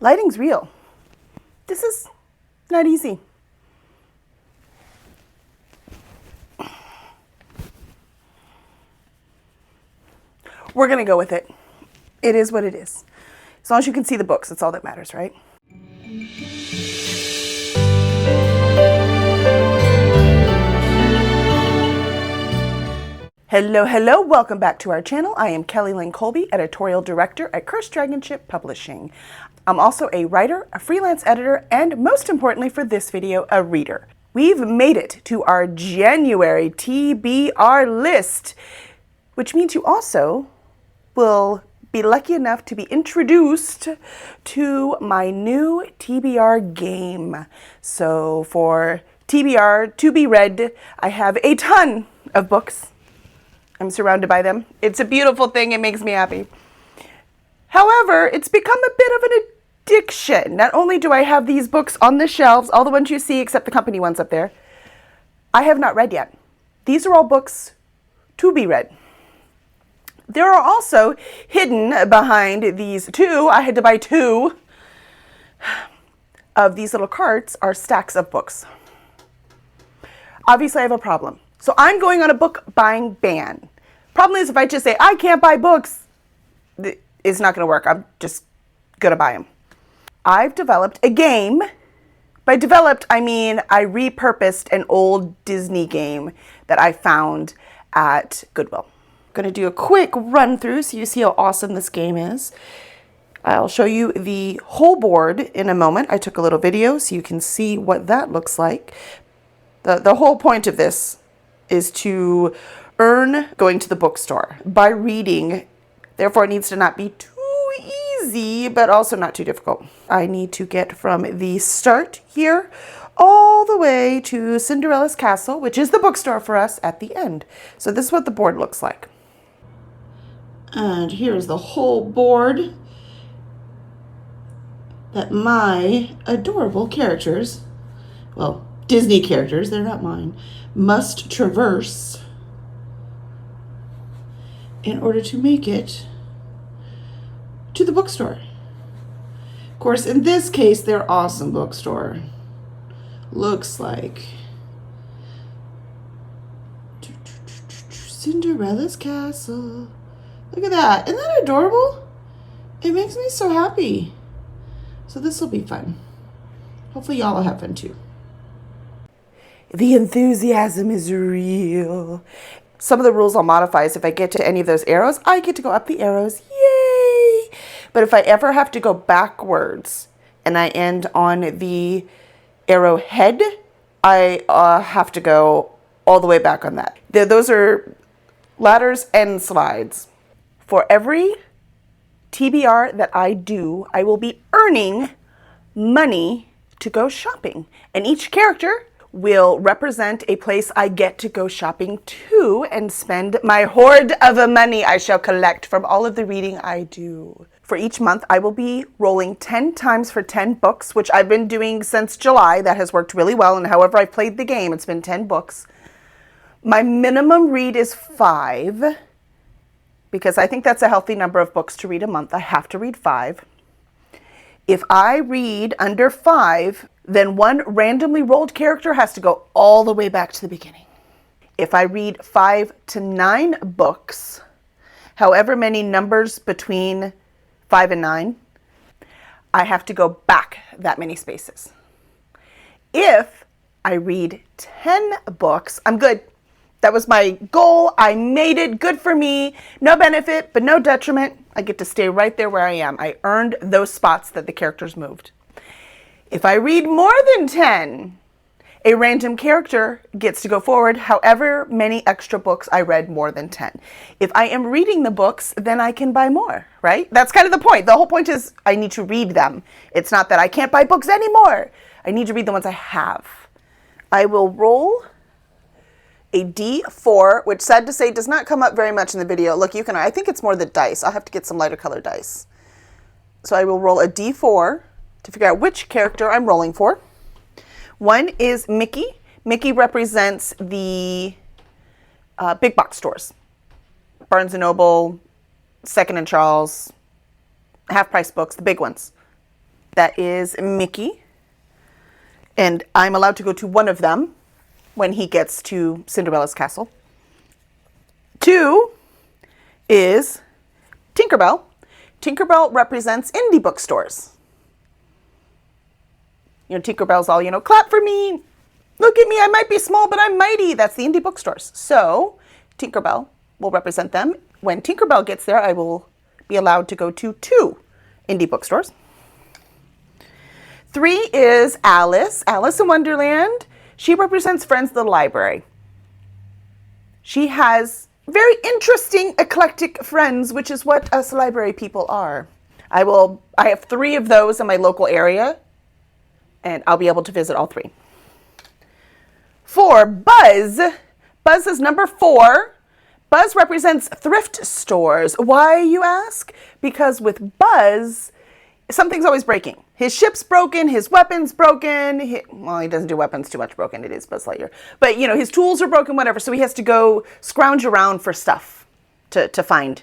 Lighting's real. This is not easy. We're going to go with it. It is what it is. As long as you can see the books, that's all that matters, right? Hello, hello. Welcome back to our channel. I am Kelly Lynn Colby, editorial director at Cursed Dragon Ship Publishing. I'm also a writer, a freelance editor, and most importantly for this video, a reader. We've made it to our January TBR list, which means you also will be lucky enough to be introduced to my new TBR game. So for TBR, to be read, I have a ton of books. I'm surrounded by them. It's a beautiful thing. It makes me happy. However, it's become a bit of an addiction. Not only do I have these books on the shelves, all the ones you see except the company ones up there, I have not read yet. These are all books to be read. There are also hidden behind these two, I had to buy two of these little carts, are stacks of books. Obviously, I have a problem. So I'm going on a book buying ban. Problem is, if I just say, I can't buy books, it's not going to work. I'm just going to buy them. I've developed a game. By developed, I mean I repurposed an old Disney game that I found at Goodwill. I'm going to do a quick run through so you see how awesome this game is. I'll show you the whole board in a moment. I took a little video so you can see what that looks like. The whole point of this is to earn going to the bookstore by reading. Therefore, it needs to not be too easy, but also not too difficult. I need to get from the start here all the way to Cinderella's Castle, which is the bookstore for us at the end. So this is what the board looks like. And here's the whole board that my adorable characters, well, Disney characters, they're not mine, must traverse in order to make it to the bookstore. Of course, in this case, their awesome bookstore looks like Cinderella's Castle. Look at that. Isn't that adorable? It makes me so happy. So this will be fun. Hopefully y'all will have fun too. The enthusiasm is real. Some of the rules I'll modify is if I get to any of those arrows, I get to go up the arrows. Yay! But if I ever have to go backwards and I end on the arrowhead, I have to go all the way back on that. Those are ladders and slides. For every TBR that I do, I will be earning money to go shopping. And each character will represent a place I get to go shopping to and spend my hoard of money I shall collect from all of the reading I do. For each month, I will be rolling 10 times for 10 books, which I've been doing since July. That has worked really well. And however I've played the game, it's been 10 books. My minimum read is 5 because I think that's a healthy number of books to read a month. I have to read 5. If I read under 5, then one randomly rolled character has to go all the way back to the beginning. If I read 5 to 9 books, however many numbers between 5 and 9, I have to go back that many spaces. If I read 10 books, I'm good. That was my goal. I made it. Good for me. No benefit, but no detriment. I get to stay right there where I am. I earned those spots that the characters moved. If I read more than 10, a random character gets to go forward however many extra books I read more than 10. If I am reading the books, then I can buy more, right? That's kind of the point. The whole point is I need to read them. It's not that I can't buy books anymore. I need to read the ones I have. I will roll a D4, which sad to say does not come up very much in the video. Look, I think it's more the dice. I'll have to get some lighter colored dice. So I will roll a D4 to figure out which character I'm rolling for. One is Mickey. Mickey represents the big box stores. Barnes & Noble, Second and Charles, half-price books, the big ones. That is Mickey. And I'm allowed to go to one of them when he gets to Cinderella's castle. 2 is Tinkerbell. Tinkerbell represents indie bookstores. You know, Tinkerbell's all, you know, clap for me. Look at me, I might be small, but I'm mighty. That's the indie bookstores. So Tinkerbell will represent them. When Tinkerbell gets there, I will be allowed to go to 2 indie bookstores. 3 is Alice. Alice in Wonderland. She represents Friends of the Library. She has very interesting, eclectic friends, which is what us library people are. I have 3 of those in my local area, and I'll be able to visit all 3. 4, Buzz. Buzz is number 4. Buzz represents thrift stores. Why, you ask? Because with Buzz, something's always breaking. His ship's broken, his weapon's broken. He doesn't do weapons too much broken. It is Buzz Lightyear. But, you know, his tools are broken, whatever. So he has to go scrounge around for stuff to find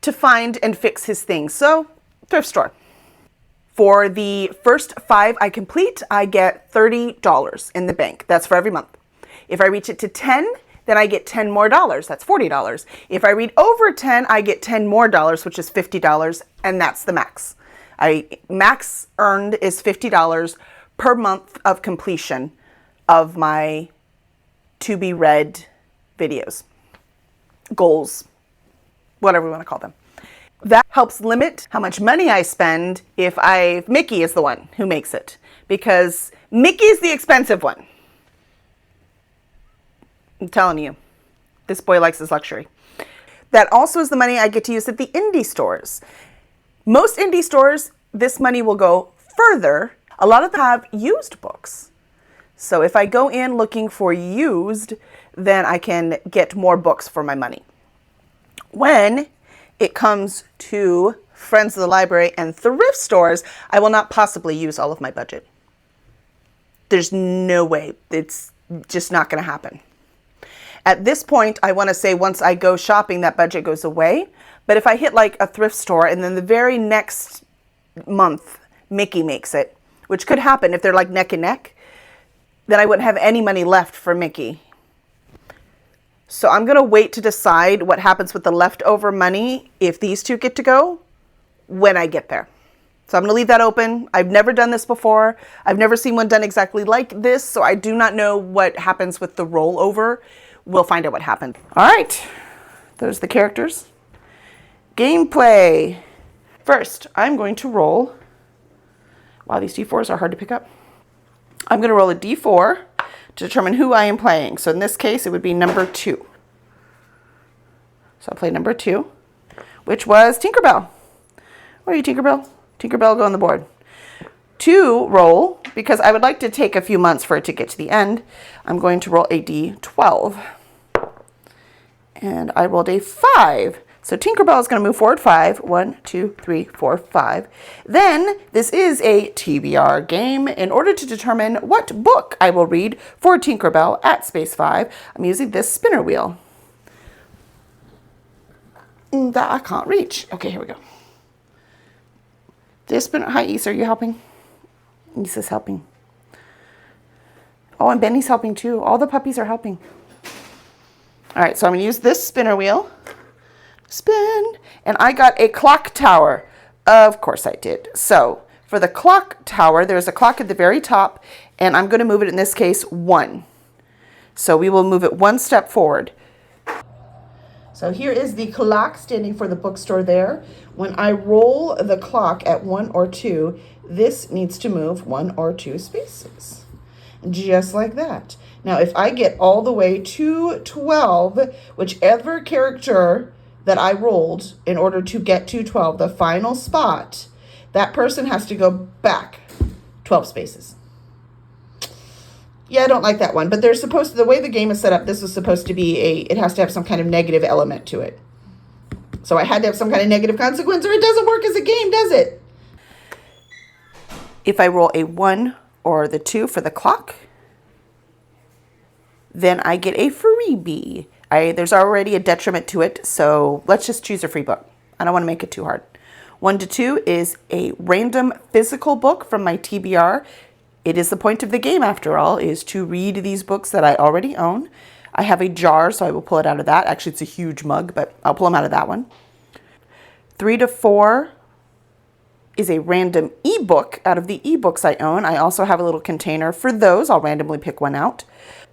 and fix his things. So, thrift store. For the first 5 I complete, I get $30 in the bank. That's for every month. If I reach it to 10, then I get $10 more. That's $40. If I read over 10, I get $10 more, which is $50, and that's the max. Max earned is $50 per month of completion of my to be read videos, goals, whatever we want to call them. That helps limit how much money I spend if Mickey is the one who makes it, because Mickey is the expensive one. I'm telling you, this boy likes his luxury. That also is the money I get to use at the indie stores. Most indie stores, this money will go further. A lot of them have used books. So if I go in looking for used, then I can get more books for my money. When it comes to Friends of the Library and thrift stores, I will not possibly use all of my budget. There's no way. It's just not going to happen. At this point, I want to say once I go shopping, that budget goes away. But if I hit like a thrift store and then the very next month, Mickey makes it, which could happen if they're like neck and neck, then I wouldn't have any money left for Mickey. So I'm going to wait to decide what happens with the leftover money if these 2 get to go when I get there. So I'm going to leave that open. I've never done this before. I've never seen one done exactly like this, so I do not know what happens with the rollover. We'll find out what happened. All right, there's the characters. Gameplay. First, I'm going to roll. Wow, these D4s are hard to pick up. I'm going to roll a D4 to determine who I am playing. So in this case, it would be number 2. So I'll play number 2, which was Tinkerbell. Where are you, Tinkerbell? Tinkerbell, go on the board. 2 roll, because I would like to take a few months for it to get to the end. I'm going to roll a D12. And I rolled a 5. So Tinkerbell is going to move forward 5. 1, 2, 3, 4, 5. Then this is a TBR game. In order to determine what book I will read for Tinkerbell at space 5, I'm using this spinner wheel that I can't reach. Okay, here we go. This spinner. Hi, Issa, are you helping? Issa's helping. Oh, and Benny's helping too. All the puppies are helping. All right, so I'm going to use this spinner wheel. Spin. And I got a clock tower. Of course I did. So for the clock tower, there's a clock at the very top, and I'm going to move it, in this case, 1. So we will move it 1 step forward. So here is the clock standing for the bookstore there. When I roll the clock at 1 or 2, this needs to move 1 or 2 spaces. Just like that. Now, if I get all the way to 12, whichever character that I rolled in order to get to 12, the final spot, that person has to go back 12 spaces. Yeah, I don't like that one, but there's supposed to, the way the game is set up, this is supposed to be it has to have some kind of negative element to it. So I had to have some kind of negative consequence, or it doesn't work as a game, does it? If I roll a 1 or the 2 for the clock, then I get a freebie. There's already a detriment to it, so let's just choose a free book. I don't want to make it too hard. 1 to 2 is a random physical book from my TBR. It is the point of the game, after all, is to read these books that I already own. I have a jar, so I will pull it out of that. Actually, it's a huge mug, but I'll pull them out of that one. 3 to 4 is a random ebook out of the ebooks I own. I also have a little container for those. I'll randomly pick one out.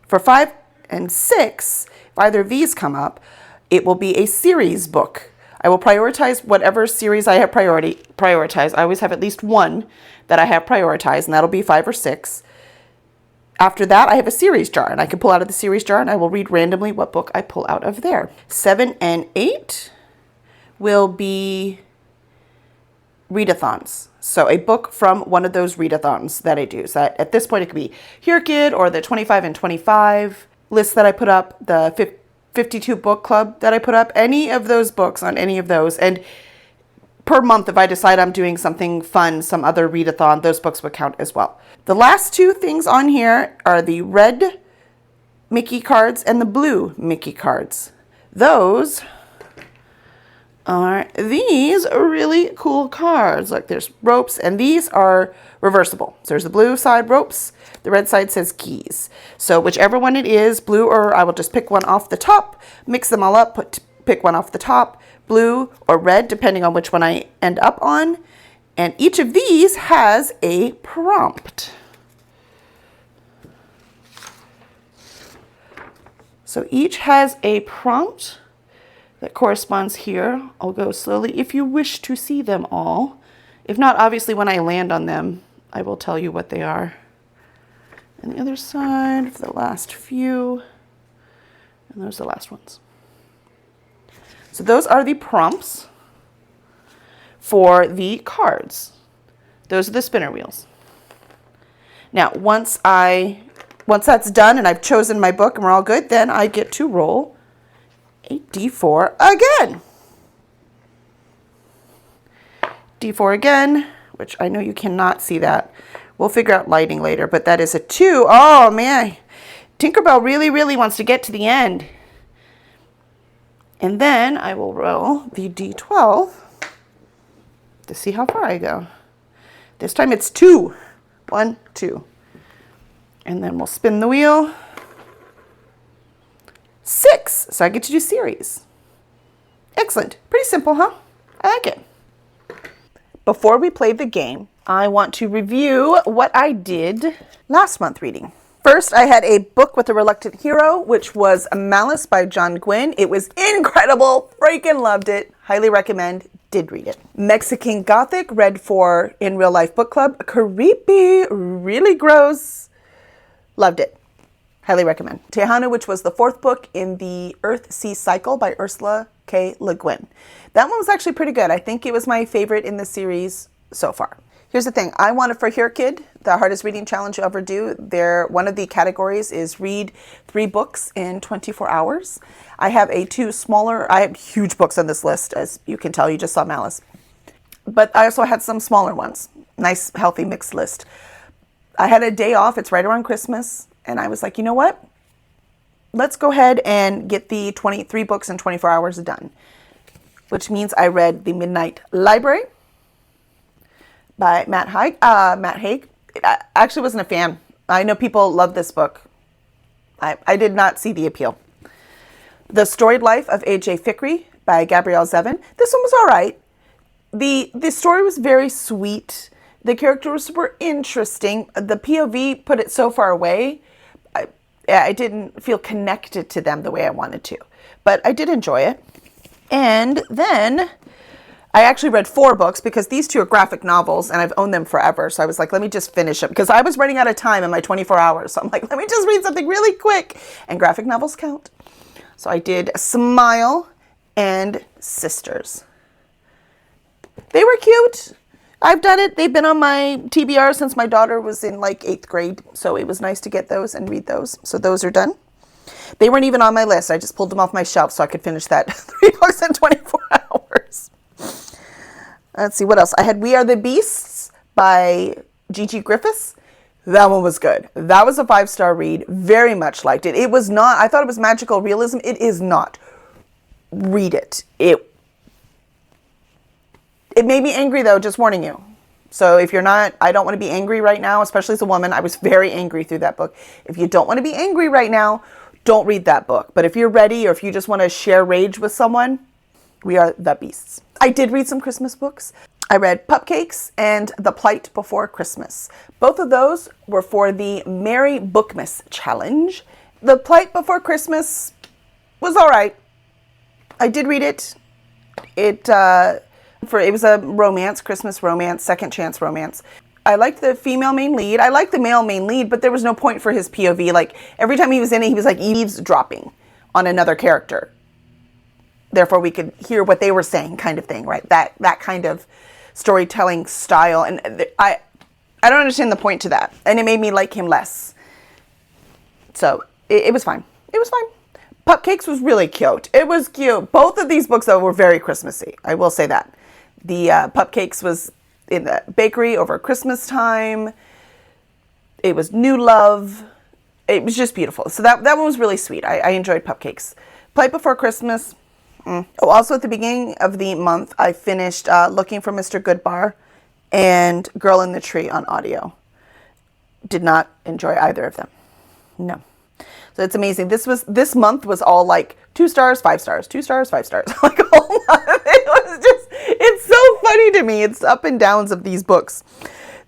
For 5 and 6, if either of these come up, it will be a series book. I will prioritize whatever series I have prioritized. I always have at least one that I have prioritized, and that'll be 5 or 6. After that, I have a series jar, and I can pull out of the series jar, and I will read randomly what book I pull out of there. 7 and 8 will be readathons. So a book from one of those readathons that I do. So at this point, it could be Here Kid or the 25 and 25 list that I put up, the 52 book club that I put up, any of those books on any of those. And per month, if I decide I'm doing something fun, some other readathon, those books would count as well. The last 2 things on here are the red Mickey cards and the blue Mickey cards. Those are these really cool cards. Like, there's ropes, and these are reversible. So there's the blue side ropes, the red side says keys. So whichever one it is, blue, or I will just pick one off the top, mix them all up, pick one off the top, blue or red, depending on which one I end up on. And each of these has a prompt. So each has a prompt that corresponds here. I'll go slowly if you wish to see them all. If not, obviously when I land on them, I will tell you what they are. And the other side for the last few, and those are the last ones. So those are the prompts for the cards. Those are the spinner wheels. Now, once that's done and I've chosen my book and we're all good, then I get to roll a D4 again. D4 again, which I know you cannot see that. We'll figure out lighting later, but that is a 2. Oh man, Tinkerbell really, really wants to get to the end. And then I will roll the D12 to see how far I go. This time it's 2. 1, 2. And then we'll spin the wheel. 6. So I get to do series. Excellent. Pretty simple, huh? I like it. Before we play the game, I want to review what I did last month reading. First, I had a book with a reluctant hero, which was Malice by John Gwynne. It was incredible. Freaking loved it. Highly recommend. Did read it. Mexican Gothic, read for In Real Life Book Club. Creepy. Really gross. Loved it. Highly recommend. Tejano, which was the 4th book in the Earth-Sea Cycle by Ursula K. Le Guin. That one was actually pretty good. I think it was my favorite in the series so far. Here's the thing. I want it for Here Kid, the hardest reading challenge you'll ever do. One of the categories is read 3 books in 24 hours. I have I have huge books on this list, as you can tell. You just saw Malice. But I also had some smaller ones. Nice, healthy, mixed list. I had a day off. It's right around Christmas. And I was like, you know what? Let's go ahead and get the 23 books in 24 hours done. Which means I read The Midnight Library by Matt Haig. I actually wasn't a fan. I know people love this book. I did not see the appeal. The Storied Life of A.J. Fikry by Gabrielle Zevin. This one was all right. The story was very sweet. The characters were interesting. The POV put it so far away. I didn't feel connected to them the way I wanted to. But I did enjoy it. And then I actually read 4 books because these 2 are graphic novels and I've owned them forever. So I was like, let me just finish them because I was running out of time in my 24 hours. So I'm like, let me just read something really quick. And graphic novels count. So I did Smile and Sisters. They were cute. I've done it. They've been on my TBR since my daughter was in like 8th grade. So it was nice to get those and read those. So those are done. They weren't even on my list. I just pulled them off my shelf so I could finish that 3 books in 24 hours. Let's see what else. I had We Are the Beasts by Gigi Griffiths. That one was good. That was a 5-star read. Very much liked it. It was not, I thought it was magical realism. It is not. Read it. It made me angry though, just warning you. So if you're not, I don't want to be angry right now, especially as a woman. I was very angry through that book. If you don't want to be angry right now, don't read that book. But if you're ready, or if you just want to share rage with someone, we are the beasts. I did read some Christmas books. I read Pupcakes and The Plight Before Christmas. Both of those were for the Merry Bookmas Challenge. The Plight Before Christmas was all right. I did read it. It was a romance, Christmas romance, second chance romance. I liked the female main lead. I liked the male main lead, but there was no point for his POV. Like, every time he was in it, he was like eavesdropping on another character. Therefore, we could hear what they were saying, kind of thing, right? That kind of storytelling style. And I don't understand the point to that. And it made me like him less. So it was fine. It was fine. Pupcakes was really cute. It was cute. Both of these books, though, were very Christmassy. I will say that. The Pupcakes was in the bakery over Christmas time. It was new love. It was just beautiful. So that one was really sweet. I enjoyed Pupcakes. Plight Before Christmas. Oh, also at the beginning of the month, I finished Looking for Mr. Goodbar and Girl in the Tree on audio. Did not enjoy either of them. No. So it's amazing. This month was all like 2 stars, 5 stars, 2 stars, 5 stars. Like a whole lot of it's so funny to me. It's up and downs of these books.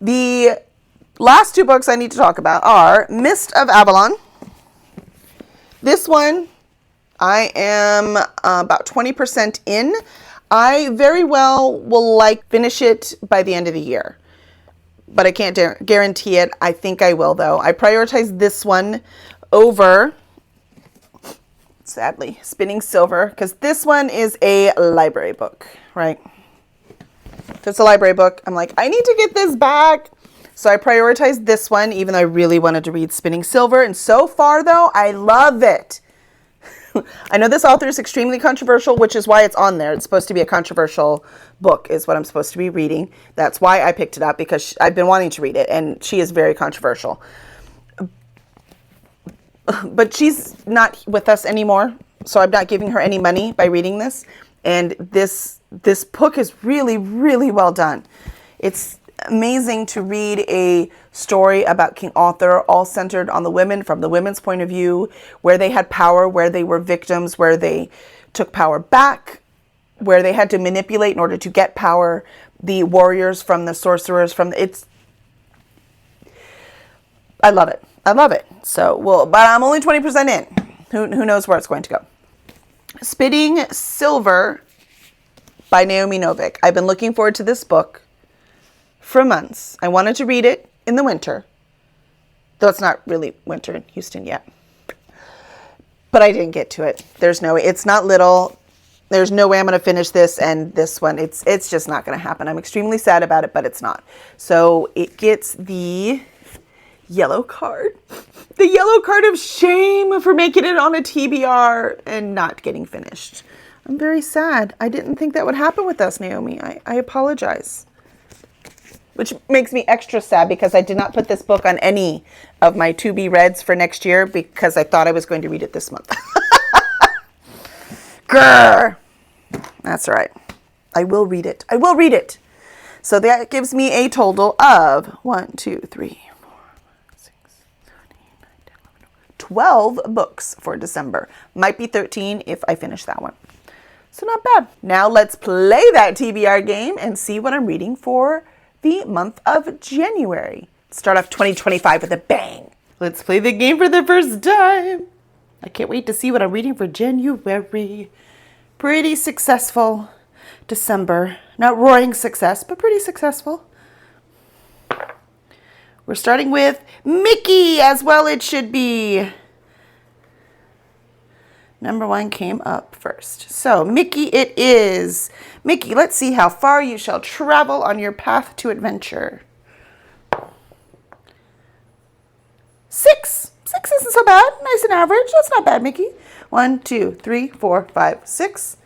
The last 2 books I need to talk about are Mist of Avalon. This one, I am about 20% in. I very well will finish it by the end of the year, but I can't guarantee it. I think I will, though. I prioritize this one over, sadly, Spinning Silver, because this one is a library book, right? So it's a library book. I'm like, I need to get this back. So I prioritized this one, even though I really wanted to read Spinning Silver. And so far, though, I love it. I know this author is extremely controversial, which is why it's on there. It's supposed to be a controversial book is what I'm supposed to be reading. That's why I picked it up, because I've been wanting to read it, and she is very controversial. But she's not with us anymore, so I'm not giving her any money by reading this. And this book is really, really well done. It's amazing to read a story about King Arthur, all centered on the women, from the women's point of view, where they had power, where they were victims, where they took power back, where they had to manipulate in order to get power, the warriors from the sorcerers from I love it. I love it. So, but I'm only 20% in. Who knows where it's going to go. Spinning Silver by Naomi Novik. I've been looking forward to this book for months. I wanted to read it in the winter, though it's not really winter in Houston yet. But I didn't get to it. There's no way. It's not little. There's no way I'm going to finish this and this one. It's just not going to happen. I'm extremely sad about it, but it's not. So it gets the yellow card. The yellow card of shame for making it on a TBR and not getting finished. I'm very sad. I didn't think that would happen with us, Naomi. I apologize. Which makes me extra sad because I did not put this book on any of my to-be reads for next year because I thought I was going to read it this month. Grr! That's all right. I will read it. I will read it. So that gives me a total of 1, 2, 3, 4, 5, 6, 7, 8, 9, 10, 11, 12 books for December. Might be 13 if I finish that one. So not bad. Now let's play that TBR game and see what I'm reading for the month of January. Start off 2025 with a bang. Let's play the game for the first time. I can't wait to see what I'm reading for January. Pretty successful December. Not roaring success, but pretty successful. We're starting with Mickey, as well it should be. Number 1 came up first. So, Mickey it is. Mickey, let's see how far you shall travel on your path to adventure. 6. 6 isn't so bad. Nice and average. That's not bad, Mickey. 1, 2, 3, 4, 5, 6.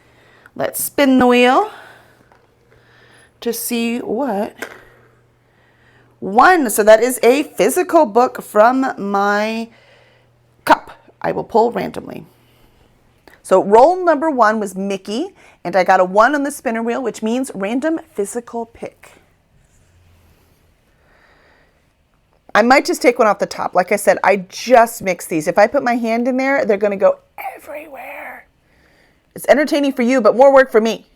Let's spin the wheel to see what. 1. So that is a physical book from my cup. I will pull randomly. So roll number 1 was Mickey, and I got a 1 on the spinner wheel, which means random physical pick. I might just take one off the top. Like I said, I just mixed these. If I put my hand in there, they're going to go everywhere. It's entertaining for you, but more work for me.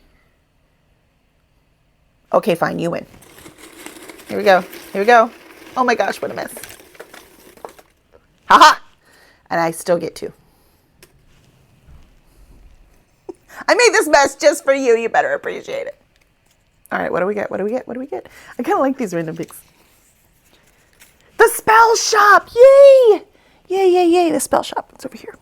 Okay, fine, you win. Here we go. Here we go. Oh my gosh, what a mess. Haha! And I still get 2. I made this mess just for you. You better appreciate it. All right, what do we get? What do we get? What do we get? I kind of like these random picks. The spell shop! Yay! Yay, yay, yay. The spell shop. It's over here.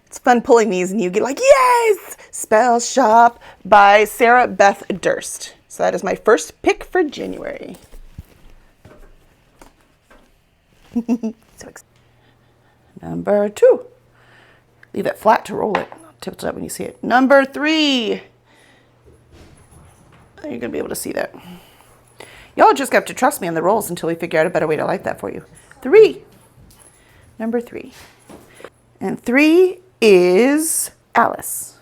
It's fun pulling these and you get like, yes! Spell Shop by Sarah Beth Durst. So that is my first pick for January. So excited. Number 2. Leave it flat to roll it. Tilt it up when you see it. Number 3. You're going to be able to see that. Y'all just have to trust me on the rolls until we figure out a better way to light that for you. 3. Number 3. And 3 is Alice.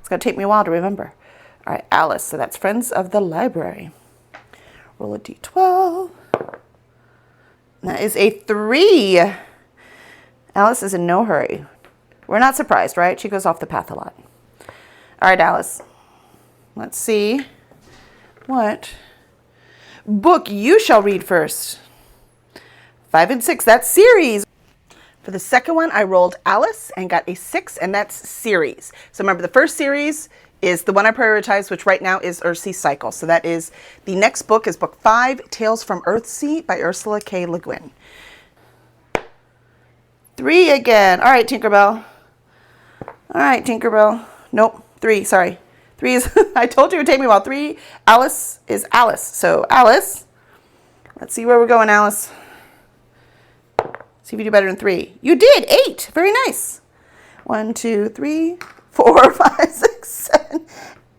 It's going to take me a while to remember. All right, Alice. So that's Friends of the Library. Roll a d12. That is a 3. Alice is in no hurry. We're not surprised, right? She goes off the path a lot. All right, Alice. Let's see what book you shall read first. 5 and 6, that's series. For the second one, I rolled Alice and got a 6, and that's series. So remember, the first series is the one I prioritized, which right now is Earthsea Cycle. So that is, the next book is book 5, Tales from Earthsea by Ursula K. Le Guin. 3 again. All right, Tinkerbell. All right, Tinkerbell. Nope, 3, sorry. 3 is, I told you it would take me a while. 3, Alice is Alice. So Alice, let's see where we're going, Alice. See if you do better than 3. You did, 8. Very nice. 1, 2, 3, 4, 5, 6, 7,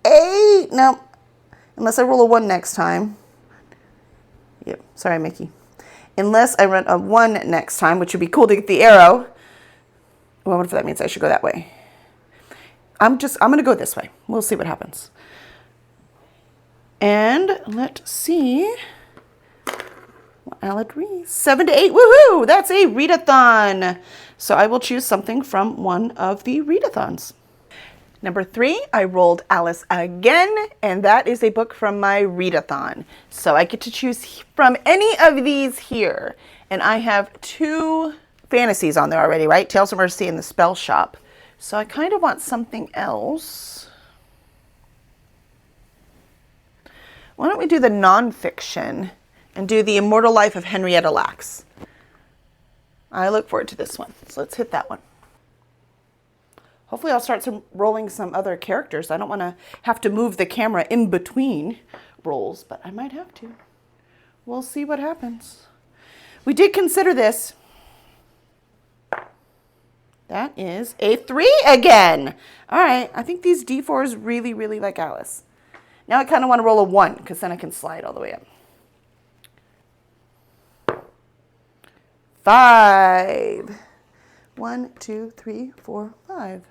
8. No, unless I roll a 1 next time. Yep, sorry, Mickey. Unless I run a 1 next time, which would be cool to get the arrow. Well, what if that means I should go that way? I'm going to go this way. We'll see what happens. And let's see. I'll agree. 7 to 8. Woohoo! That's a readathon. So I will choose something from one of the readathons. Number 3, I rolled Alice again, and that is a book from my readathon. So I get to choose from any of these here. And I have 2 fantasies on there already, right? Tales from Earthsea and the Spell Shop. So I kind of want something else. Why don't we do the nonfiction and do The Immortal Life of Henrietta Lacks? I look forward to this one. So let's hit that one. Hopefully I'll start rolling some other characters. I don't want to have to move the camera in between rolls, but I might have to. We'll see what happens. We did consider this. That is a 3 again. All right, I think these D4s really, really like Alice. Now I kind of want to roll a 1 because then I can slide all the way up. 5. 1, 2, 3, 4, 5.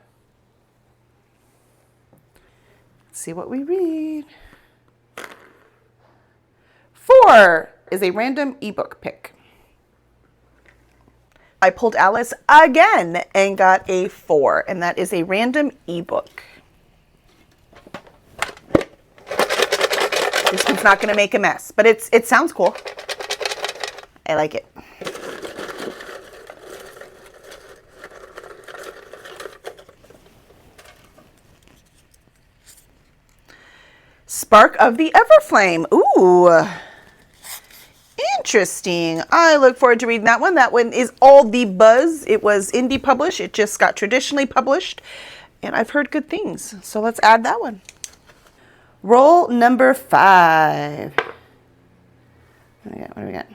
Let's see what we read. 4 is a random ebook pick. I pulled Alice again and got a 4, and that is a random ebook. This one's not going to make a mess, but it sounds cool. I like it. Spark of the Everflame. Ooh. Interesting. I look forward to reading that one. That one is all the buzz. It was indie published. It just got traditionally published. And I've heard good things. So let's add that one. Roll number 5. What do we got?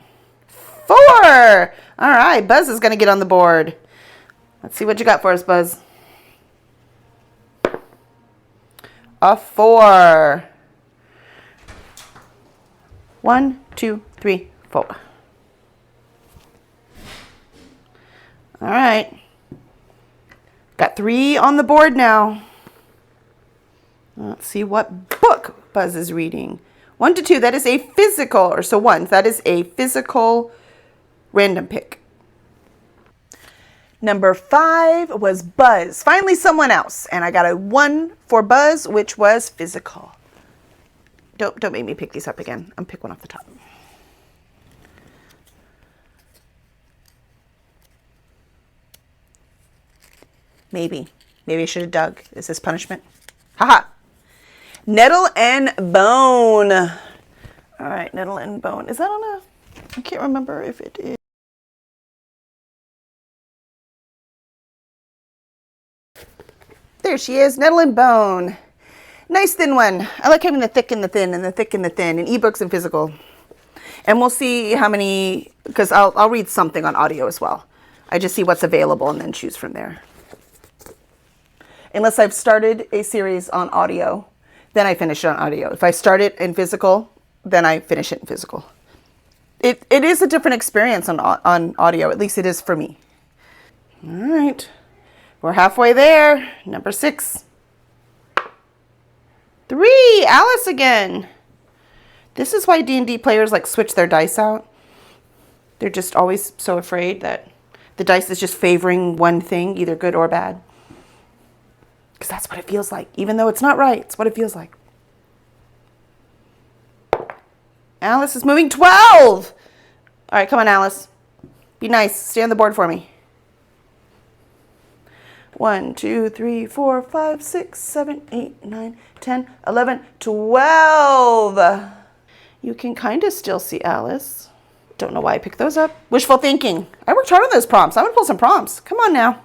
4. All right. Buzz is going to get on the board. Let's see what you got for us, Buzz. A 4. 1, 2, 3, Fold. All right. Got 3 on the board now. Let's see what book Buzz is reading. 1 to 2, that is a physical, or so 1, that is a physical random pick. Number 5 was Buzz. Finally someone else. And I got a 1 for Buzz, which was physical. Don't make me pick these up again. I'm pick one off the top. Maybe I should have dug. Is this punishment? Haha. Nettle and Bone. All right, Nettle and Bone. Is that on a... I can't remember if it is. There she is, Nettle and Bone. Nice thin one. I like having the thick and the thin and the thick and the thin in ebooks and physical. And we'll see how many, because I'll read something on audio as well. I just see what's available and then choose from there. Unless I've started a series on audio, then I finish it on audio. If I start it in physical, then I finish it in physical. It is a different experience on audio, at least it is for me. All right, we're halfway there. Number 6. 3, Alice again. This is why D&D players like switch their dice out. They're just always so afraid that the dice is just favoring one thing, either good or bad. Because that's what it feels like. Even though it's not right, it's what it feels like. Alice is moving 12. All right, come on, Alice. Be nice. Stay on the board for me. 1, 2, 3, 4, 5, 6, 7, 8, 9, 10, 11, 12. You can kind of still see Alice. Don't know why I picked those up. Wishful thinking. I worked hard on those prompts. I'm going to pull some prompts. Come on now.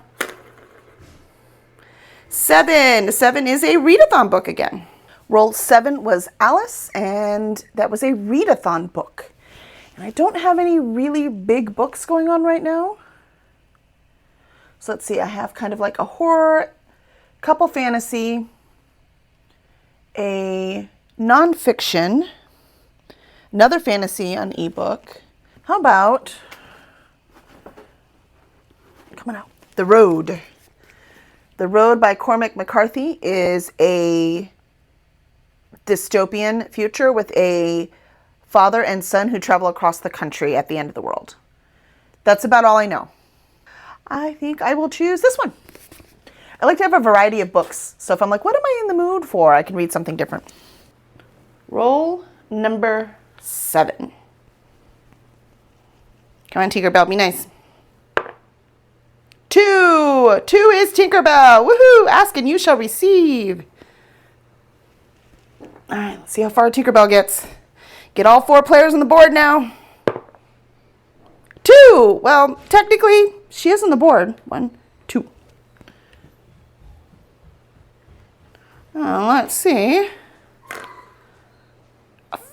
7. 7 is a readathon book again. Roll 7 was Alice, and that was a readathon book. And I don't have any really big books going on right now. So let's see, I have kind of like a horror, couple fantasy, a nonfiction, another fantasy on ebook. How about, come on out, The Road. The Road by Cormac McCarthy is a dystopian future with a father and son who travel across the country at the end of the world. That's about all I know. I think I will choose this one. I like to have a variety of books. So if I'm like, what am I in the mood for? I can read something different. Roll number 7. Come on, Tinkerbell, be nice. 2. 2 is Tinkerbell. Woohoo! Ask and you shall receive. All right, let's see how far Tinkerbell gets. Get all 4 players on the board now. 2. Well, technically, she is on the board. 1, 2. Let's see.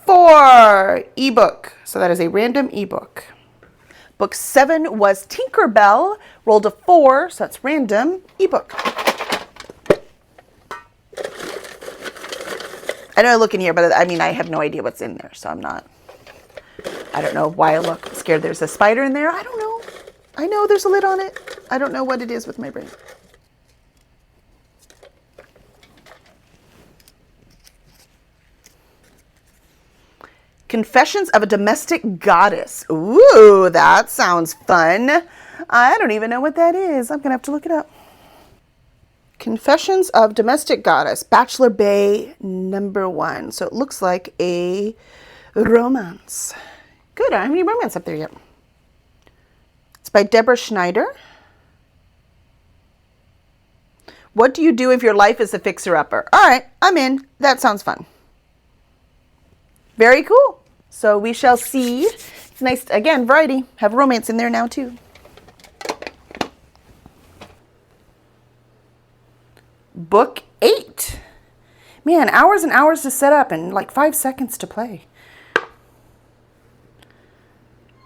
4. Ebook. So that is a random ebook. Book 7 was Tinkerbell. Rolled a 4, so that's random ebook. I know I look in here, but I mean, I have no idea what's in there, so I don't know why I look. I'm scared there's a spider in there. I don't know. I know there's a lid on it. I don't know what it is with my brain. Confessions of a Domestic Goddess. Ooh, that sounds fun. I don't even know what that is. I'm going to have to look it up. Confessions of Domestic Goddess, Bachelor Bay, number 1. So it looks like a romance. Good, I don't have any romance up there yet. It's by Deborah Schneider. What do you do if your life is a fixer-upper? All right, I'm in. That sounds fun. Very cool. So we shall see. It's nice, again, variety. Have romance in there now too. Book 8. Man, hours and hours to set up and like 5 seconds to play.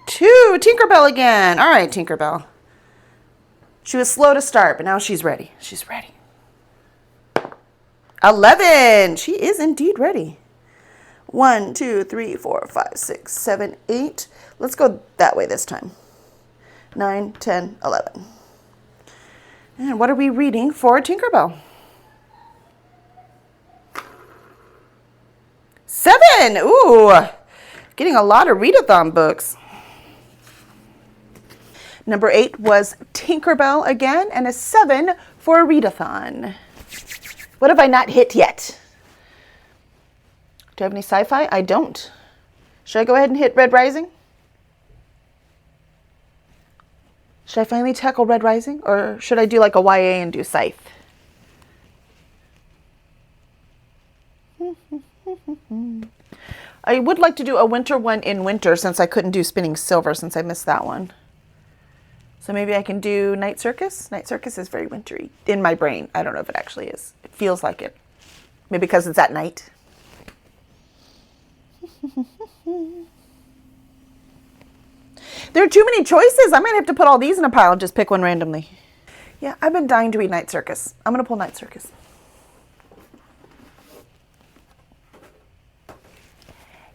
2, Tinkerbell again. All right, Tinkerbell. She was slow to start, but now she's ready. She's ready. 11. She is indeed ready. 1, 2, 3, 4, 5, 6, 7, 8. Let's go that way this time. 9, 10, 11. And what are we reading for Tinkerbell? 7. Ooh, getting a lot of readathon books. Number 8 was Tinkerbell again, and a 7 for a readathon. What have I not hit yet? Do I have any sci-fi? I don't. Should I go ahead and hit Red Rising? Should I finally tackle Red Rising? Or should I do like a YA and do Scythe? I would like to do a winter one in winter since I couldn't do Spinning Silver since I missed that one. So maybe I can do Night Circus. Night Circus is very wintry in my brain. I don't know if it actually is. It feels like it. Maybe because it's at night. There are too many choices. I might have to put all these in a pile and just pick one randomly. Yeah, I've been dying to read Night Circus. I'm going to pull Night Circus.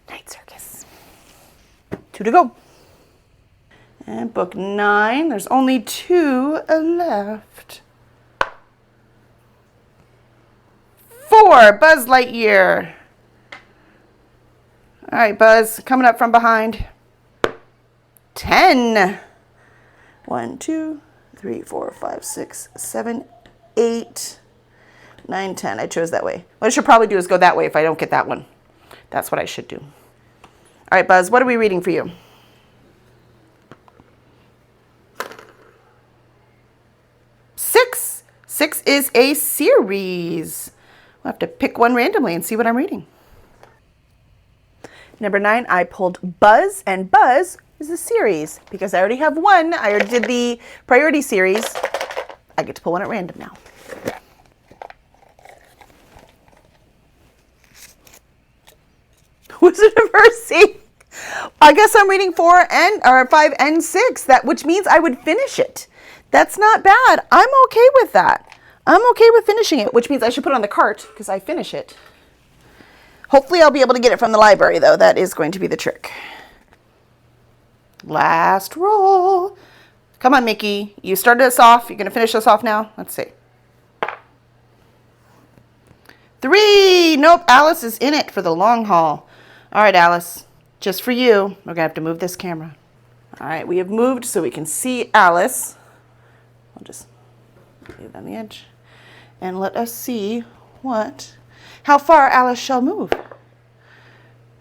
Night Circus. 2 to go. And book 9. There's only 2 left. 4, Buzz Lightyear. All right, Buzz, coming up from behind. 10. 1, 2, 3, 4, 5, 6, 7, 8, 9, 10. I chose that way. What I should probably do is go that way if I don't get that one. That's what I should do. All right, Buzz, what are we reading for you? 6. 6 is a series. We'll have to pick one randomly and see what I'm reading. Number 9, I pulled Buzz, and Buzz is a series. Because I already have one, I already did the priority series, I get to pull one at random now. Wizard of Mercy. I guess I'm reading 4 and or 5 and 6, which means I would finish it. That's not bad. I'm okay with that. I'm okay with finishing it, which means I should put it on the cart because I finish it. Hopefully I'll be able to get it from the library, though. That is going to be the trick. Last roll. Come on, Mickey. You started us off. You're going to finish us off now? Let's see. 3. Nope, Alice is in it for the long haul. All right, Alice. Just for you. We're going to have to move this camera. All right, we have moved so we can see Alice. I'll just leave it on the edge. And let us see how far Alice shall move.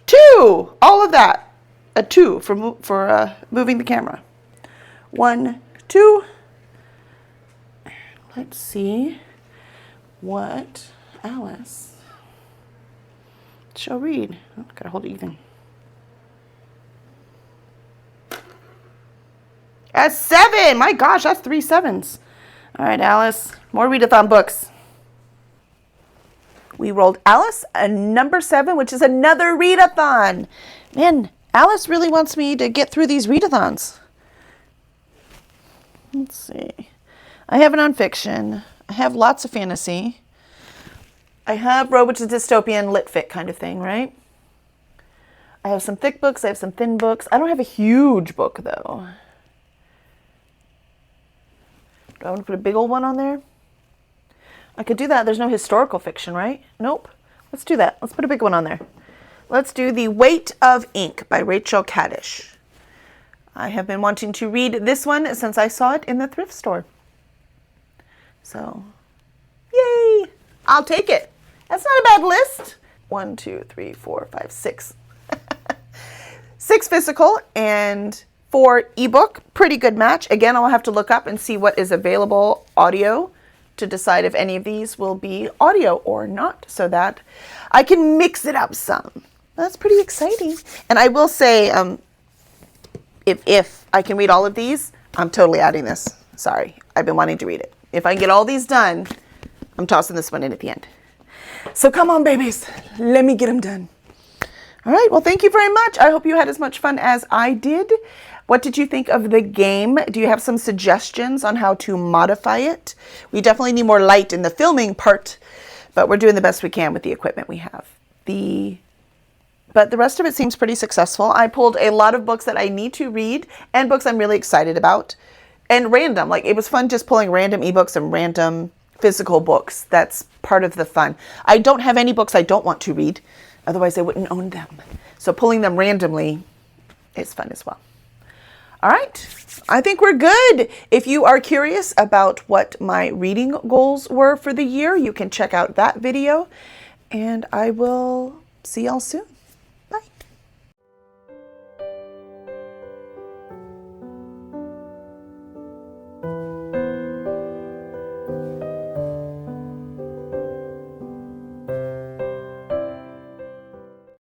2. All of that. A 2 for moving the camera. 1, 2. Let's see what Alice shall read. Oh, gotta hold it even. A 7. My gosh, that's 3 7s. All right, Alice. More readathon books. We rolled Alice, a number 7, which is another readathon. Man, Alice really wants me to get through these readathons. Let's see. I have a nonfiction. I have lots of fantasy. I have Road, which is dystopian, lit fic kind of thing, right? I have some thick books. I have some thin books. I don't have a huge book, though. Do I want to put a big old one on there? I could do that. There's no historical fiction, right? Nope. Let's do that. Let's put a big one on there. Let's do The Weight of Ink by Rachel Kaddish. I have been wanting to read this one since I saw it in the thrift store. So, yay! I'll take it. That's not a bad list. 1, 2, 3, 4, 5, 6. 6 physical and 4 ebook. Pretty good match. Again, I'll have to look up and see what is available audio to decide if any of these will be audio or not, so that I can mix it up some. That's pretty exciting. And I will say, if I can read all of these, I'm totally adding this. Sorry, I've been wanting to read it. If I can get all these done, I'm tossing this one in at the end. So come on, babies. Let me get them done. All right, well, thank you very much. I hope you had as much fun as I did. What did you think of the game? Do you have some suggestions on how to modify it? We definitely need more light in the filming part, but we're doing the best we can with the equipment we have. The But the rest of it seems pretty successful. I pulled a lot of books that I need to read and books I'm really excited about. And random, like it was fun just pulling random ebooks and random physical books. That's part of the fun. I don't have any books I don't want to read. Otherwise I wouldn't own them. So pulling them randomly is fun as well. All right, I think we're good. If you are curious about what my reading goals were for the year, you can check out that video. And I will see y'all soon.